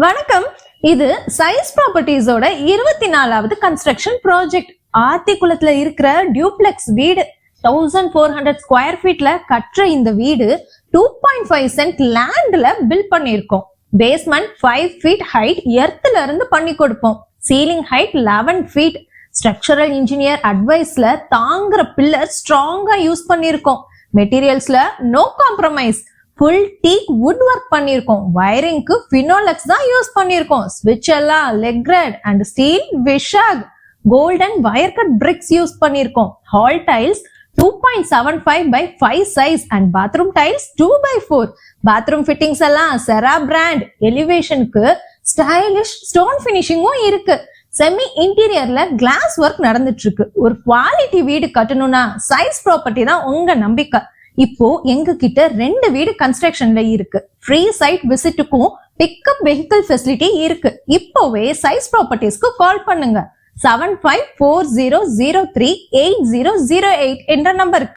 வணக்கம். இது size ப்ராப்பர்ட்டிஸோட 24வது construction project. ஆத்திக்குளத்துல இருக்கிற டியூப்ளெக்ஸ் வீடு 1400 ஸ்கொயர் ஃபீட்ல கட்டுற இந்த வீடு 2.5 சென்ட் லேண்ட்ல பில்ட் பண்ணிருக்கோம். பேஸ்மெண்ட் 5 ஃபீட் ஹைட் எர்த்ல இருந்து பண்ணி கொடுப்போம். Ceiling height 11 feet. Structural engineer அட்வைஸ்ல தாங்குற பில்லர் ஸ்ட்ராங்கா யூஸ் பண்ணிருக்கோம். மெட்டீரியல்ஸ்ல no compromise. Full teak wood work பண்ணிருக்கோம். வயரிங்க்கு ஃபினோலெக்ஸ் தான் யூஸ் பண்ணிருக்கோம். ஸ்விட்ச் எல்லாம் Legrand and steel Vizag. Golden wire cut bricks use பண்ணிருக்கோம். Hall tiles 2.75 by 5 size and bathroom tiles 2x4. Bathroom fittings எல்லாம் செரா பிராண்ட். எலிவேஷனுக்கு ஸ்டைலிஷ் ஸ்டோன் ஃபினிஷிங்கும் இருக்கு. செமி இன்டீரியர்ல கிளாஸ் ஒர்க் நடந்துட்டு இருக்கு. ஒரு குவாலிட்டி வீடு கட்டணும்னா சைஸ் ப்ராப்பர்ட்டி தான் உங்க நம்பிக்கை. இப்போ எங்க கிட்ட 2 வீடு கன்ஸ்ட்ரக்ஷன்ல இருக்கு. ஃப்ரீ சைட் விசிட்டுக்கும் பிக்கப் வெஹிக்கிள் ஃபெசிலிட்டி இருக்கு. இப்போவே சைஸ் ப்ராப்பர்ட்டிஸ்க்கு கால் பண்ணுங்க. 7540038008 என்ற நம்பருக்கு.